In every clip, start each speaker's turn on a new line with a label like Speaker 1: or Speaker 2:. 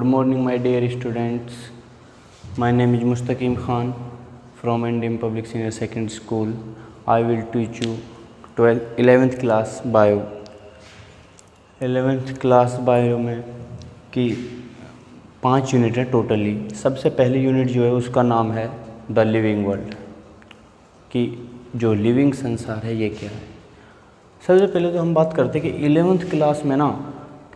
Speaker 1: Good morning, my dear students. My name is Mustaqim Khan from Indian Public Senior Secondary School. I will teach you 11th class bio. 11th class bio में कि 5 unit है totally. सबसे पहली unit जो है उसका नाम है द लिविंग वर्ल्ड, कि जो लिविंग संसार है ये क्या है। सबसे पहले तो हम बात करते हैं कि 11th क्लास में ना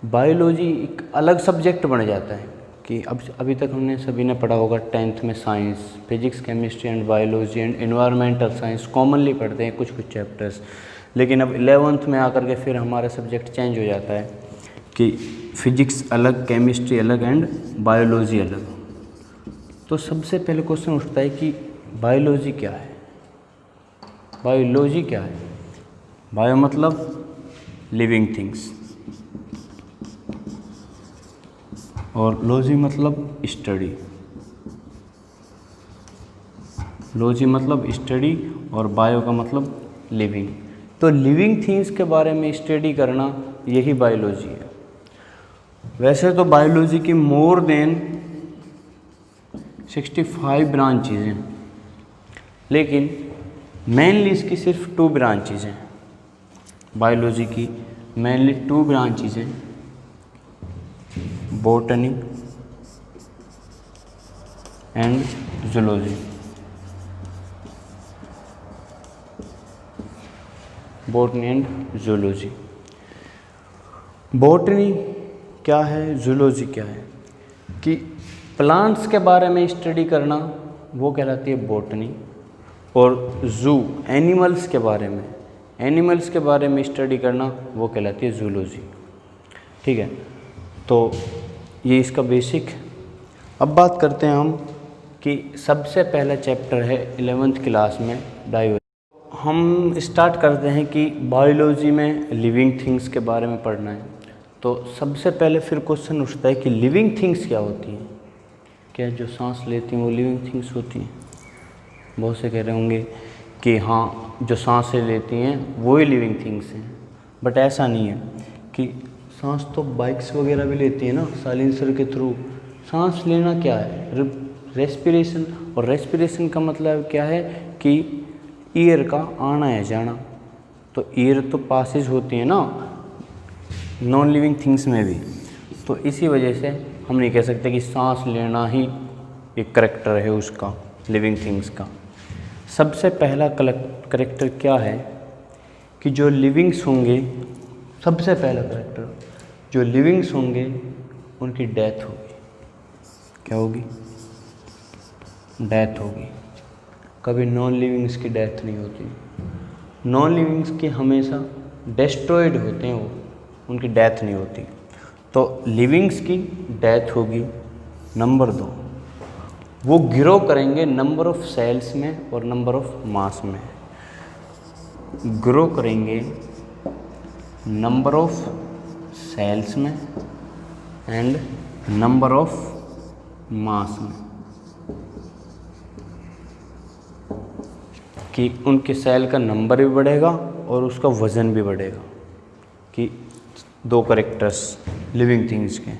Speaker 1: बायोलॉजी एक अलग सब्जेक्ट बन जाता है। कि अब अभी तक हमने सभी ने पढ़ा होगा 10th में science, physics, chemistry and biology and environmental science commonly पढ़ते हैं कुछ चैप्टर्स। लेकिन अब 11th में आकर के फिर हमारा सब्जेक्ट चेंज हो जाता है कि फिजिक्स अलग, केमिस्ट्री अलग एंड बायोलॉजी अलग। तो सबसे पहले क्वेश्चन उठता है कि बायोलॉजी क्या है। बायोलॉजी क्या है? बायो मतलब लिविंग थिंग्स और लॉजी मतलब स्टडी। लॉजी मतलब स्टडी और बायो का मतलब लिविंग। तो लिविंग थिंग्स के बारे में स्टडी करना यही बायोलॉजी है। वैसे तो बायोलॉजी की मोर देन 65 ब्रांचेज हैं, लेकिन मेनली इसकी सिर्फ 2 ब्रांचेज हैं। बायोलॉजी की मेनली 2 ब्रांचेज हैं, botany and zoology. Botany and zoology. Botany क्या है, जूलॉजी क्या है? कि प्लांट्स के बारे में स्टडी करना वो कहलाती है बॉटनी, और जू एनिमल्स के बारे में स्टडी करना वो कहलाती है जूलॉजी। ठीक है, तो ये इसका बेसिक। अब बात करते हैं हम कि सबसे पहला चैप्टर है 11th क्लास में बायोलॉजी। हम स्टार्ट करते हैं कि बायोलॉजी में लिविंग थिंग्स के बारे में पढ़ना है। तो सबसे पहले फिर क्वेश्चन उठता है कि लिविंग थिंग्स क्या होती हैं? क्या जो सांस लेती हैं वो लिविंग थिंग्स होती हैं? बहुत से कह रहे होंगे कि हाँ, जो सांसें लेती हैं वो ही लिविंग थिंग्स हैं, बट ऐसा नहीं है। कि सांस तो बाइक्स वगैरह भी लेती है ना, साइलेंसर के थ्रू। सांस लेना क्या है? रेस्पिरेशन। और रेस्पिरेशन का मतलब क्या है कि एयर का आना या जाना। तो एयर तो पासेज होती है ना नॉन लिविंग थिंग्स में भी। तो इसी वजह से हम नहीं कह सकते कि सांस लेना ही एक करैक्टर है उसका, लिविंग थिंग्स का। सबसे पहला करैक्टर क्या है कि जो लिविंग्स होंगे, सबसे पहला करैक्टर जो लिविंग्स होंगे उनकी डेथ होगी। क्या होगी? डेथ होगी। कभी नॉन लिविंग्स की डेथ नहीं होती। नॉन लिविंग्स की हमेशा डिस्ट्रॉयड होते हैं, वो उनकी डेथ नहीं होती। तो लिविंग्स की डेथ होगी। नंबर 2, वो ग्रो करेंगे नंबर ऑफ सेल्स में और नंबर ऑफ मास में। ग्रो करेंगे नंबर ऑफ सेल्स में एंड नंबर ऑफ मास में। कि उनके सेल का नंबर भी बढ़ेगा और उसका वज़न भी बढ़ेगा। कि 2 करैक्टर्स लिविंग थिंग्स के।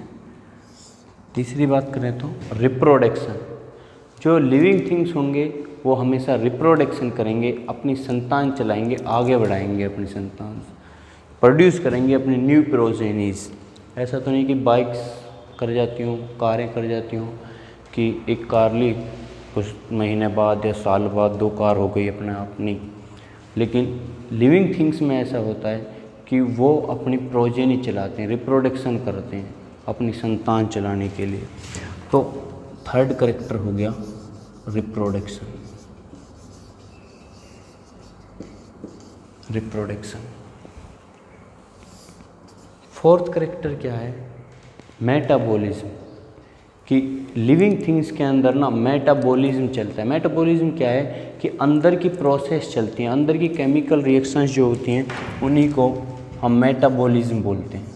Speaker 1: तीसरी बात करें तो रिप्रोडक्शन। जो लिविंग थिंग्स होंगे वो हमेशा रिप्रोडक्शन करेंगे, अपनी संतान चलाएंगे, आगे बढ़ाएंगे अपनी संतान, प्रोड्यूस करेंगे अपनी न्यू प्रोजेनीज। ऐसा तो नहीं कि बाइक्स कर जाती हूँ, कारें कर जाती हूँ, कि एक कार ली कुछ महीने बाद या साल बाद 2 कार हो गई अपनी। लेकिन लिविंग थिंग्स में ऐसा होता है कि वो अपनी प्रोजेनी चलाते हैं, रिप्रोडक्शन करते हैं अपनी संतान चलाने के लिए। तो थर्ड करैक्टर हो गया रिप्रोडक्शन। फोर्थ करैक्टर क्या है? मेटाबॉलिज्म। कि लिविंग थिंग्स के अंदर ना मेटाबॉलिज्म चलता है। मेटाबॉलिज्म क्या है कि अंदर की प्रोसेस चलती हैं, अंदर की केमिकल रिएक्शंस जो होती हैं उन्हीं को हम मेटाबॉलिज्म बोलते हैं।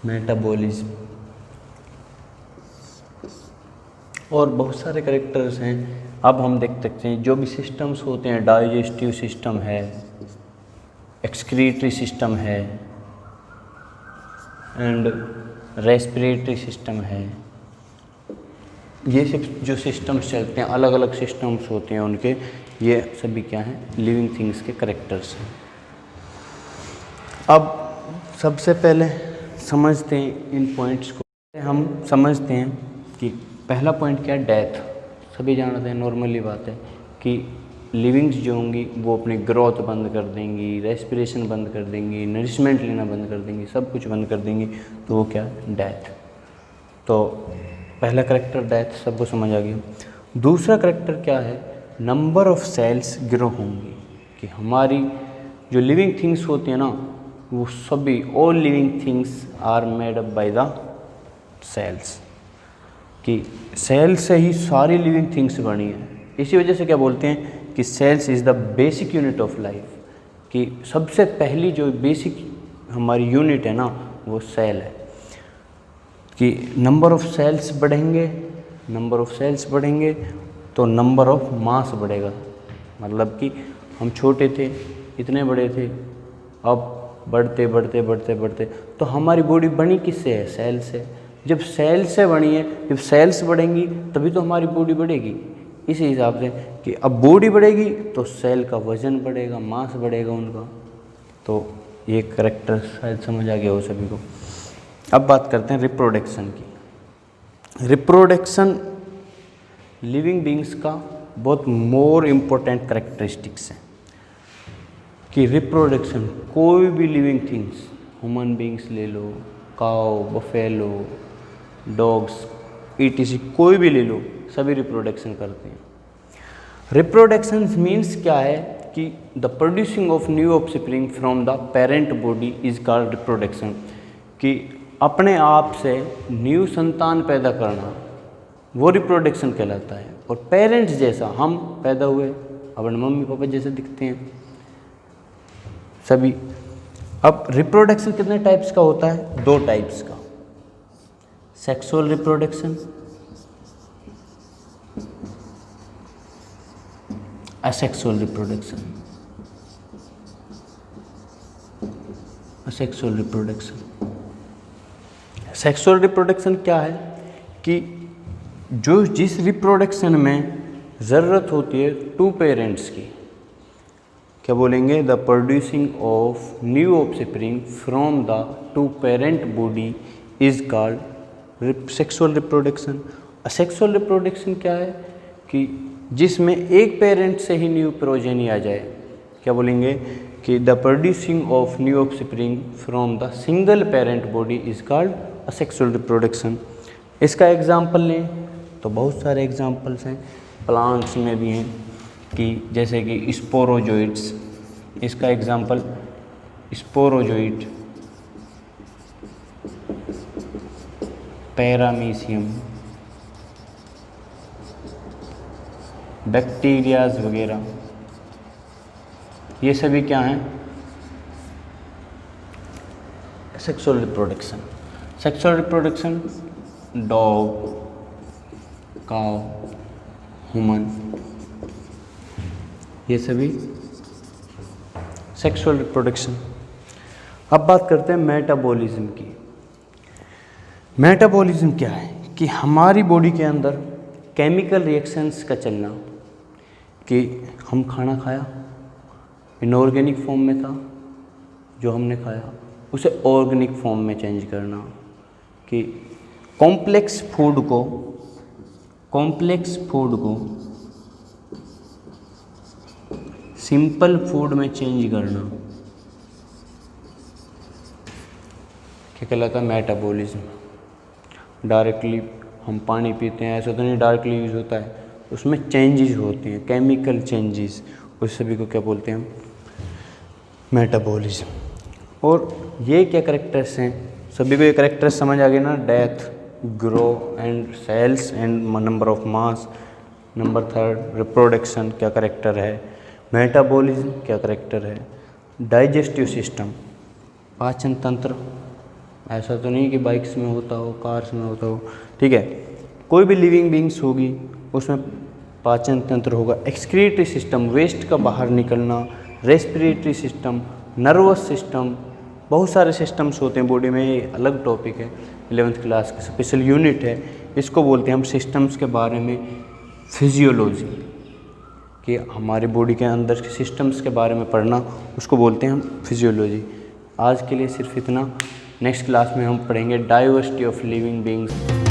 Speaker 1: मेटाबॉलिज्म। और बहुत सारे कैरेक्टर्स हैं। अब हम देख सकते हैं जो भी सिस्टम्स होते हैं, डाइजेस्टिव सिस्टम है, एक्सक्रीटरी सिस्टम है एंड रेस्पिरेटरी सिस्टम है। ये सब जो सिस्टम्स चलते हैं, अलग अलग सिस्टम्स होते हैं उनके, ये सभी क्या हैं, लिविंग थिंग्स के करेक्टर्स हैं। अब सबसे पहले समझते हैं इन पॉइंट्स को। हम समझते हैं कि पहला पॉइंट क्या है, डेथ। सभी जानते हैं, नॉर्मली बात है कि लिविंग्स जो होंगी वो अपनी ग्रोथ बंद कर देंगी, रेस्पिरेशन बंद कर देंगी, नरिशमेंट लेना बंद कर देंगी, सब कुछ बंद कर देंगी, तो वो क्या, डेथ। तो पहला करेक्टर डेथ, सबको समझ आ गया। दूसरा करेक्टर क्या है, नंबर ऑफ सेल्स ग्रो होंगी, कि हमारी जो लिविंग थिंग्स होती हैं ना, वो सभी, all living things are made up by the cells, कि सेल से ही सारी लिविंग थिंग्स बनी है। इसी वजह से क्या बोलते हैं कि cells is the basic unit of life, कि सबसे पहली जो बेसिक हमारी यूनिट है ना, वो सेल है। कि नंबर ऑफ सेल्स बढ़ेंगे, नंबर ऑफ सेल्स बढ़ेंगे तो नंबर ऑफ मास बढ़ेगा। मतलब कि हम छोटे थे, इतने बड़े थे, अब बढ़ते बढ़ते बढ़ते बढ़ते, तो हमारी बॉडी बनी किससे है, सेल से। जब सेल से बनी है, जब सेल्स बढ़ेंगी तभी तो हमारी बॉडी बढ़ेगी। इसी हिसाब से कि अब बॉडी बढ़ेगी तो सेल का वजन बढ़ेगा, मास बढ़ेगा उनका। तो ये करेक्टर शायद समझ आ गया हो सभी को। अब बात करते हैं रिप्रोडक्शन की। रिप्रोडक्शन लिविंग बींग्स का बहुत मोर इम्पोर्टेंट करेक्टरिस्टिक्स है, कि रिप्रोडक्शन कोई भी लिविंग थिंग्स, ह्यूमन बींग्स ले लो, काऊ, बफेलो, डॉग्स, ईटीसी, कोई भी ले लो, सभी रिप्रोडक्शन करते हैं। रिप्रोडक्शन मीन्स क्या है कि the producing of new offspring from the parent body is called reproduction, कि अपने आप से न्यू संतान पैदा करना, वो रिप्रोडक्शन कहलाता है। और पेरेंट्स जैसा हम पैदा हुए, अपने मम्मी पापा जैसे दिखते हैं सभी। अब रिप्रोडक्शन कितने टाइप्स का होता है, 2 टाइप्स का, sexual reproduction, asexual reproduction. Asexual reproduction, sexual reproduction क्या है कि जो जिस रिप्रोडक्शन में ज़रूरत होती है 2 पेरेंट्स की, क्या बोलेंगे, the producing of new offspring from the 2 parent body is called sexual reproduction. Asexual reproduction क्या है कि जिसमें एक पेरेंट से ही न्यू प्रोजेनी आ जाए, क्या बोलेंगे कि the producing of new offspring from the single parent body is called asexual reproduction. इसका एग्जांपल लें तो बहुत सारे एग्जांपल्स हैं, प्लांट्स में भी हैं, कि जैसे कि स्पोरोजोइट्स, इसका एग्जांपल स्पोरोजोइट, पैरामीशियम, बैक्टीरियाज वगैरह, ये सभी क्या हैं, sexual reproduction. Sexual reproduction dog, cow, human, ये सभी सेक्सुअल रिप्रोडक्शन। अब बात करते हैं मेटाबॉलिज्म की। मेटाबॉलिज्म क्या है कि हमारी बॉडी के अंदर केमिकल रिएक्शंस का चलना, कि हम खाना खाया, इनऑर्गेनिक फॉर्म में था जो हमने खाया, उसे ऑर्गेनिक फॉर्म में चेंज करना, कि कॉम्प्लेक्स फूड को सिंपल फूड में चेंज करना, क्या कहलाता है, मेटाबॉलिज्म। डायरेक्टली हम पानी पीते हैं, ऐसा तो नहीं डायरेक्टली यूज़ होता है, उसमें चेंजेस होते हैं, केमिकल चेंजेस, उस सभी को क्या बोलते हैं, मेटाबॉलिज्म। और ये क्या करेक्टर्स हैं, सभी को ये करेक्टर्स समझ आ गए ना, death, grow and cells and number of mass. Number 3 reproduction क्या करेक्टर है, मेटाबॉलिज्म क्या करेक्टर है, डाइजेस्टिव सिस्टम, पाचन तंत्र, ऐसा तो नहीं कि बाइक्स में होता हो, कार्स में होता हो, ठीक है, कोई भी लिविंग बींग्स होगी उसमें पाचन तंत्र होगा। एक्सक्रीटरी सिस्टम, वेस्ट का बाहर निकलना, रेस्पिरेटरी सिस्टम, नर्वस सिस्टम, बहुत सारे सिस्टम्स होते हैं बॉडी में, ये अलग टॉपिक है, 11th क्लास का स्पेशल यूनिट है। इसको बोलते हैं हम सिस्टम्स के बारे में फिजियोलॉजी, कि हमारी बॉडी के अंदर के सिस्टम्स के बारे में पढ़ना, उसको बोलते हैं हम फिजियोलॉजी। आज के लिए सिर्फ इतना। नेक्स्ट क्लास में हम पढ़ेंगे डाइवर्सिटी ऑफ लिविंग बीइंग्स।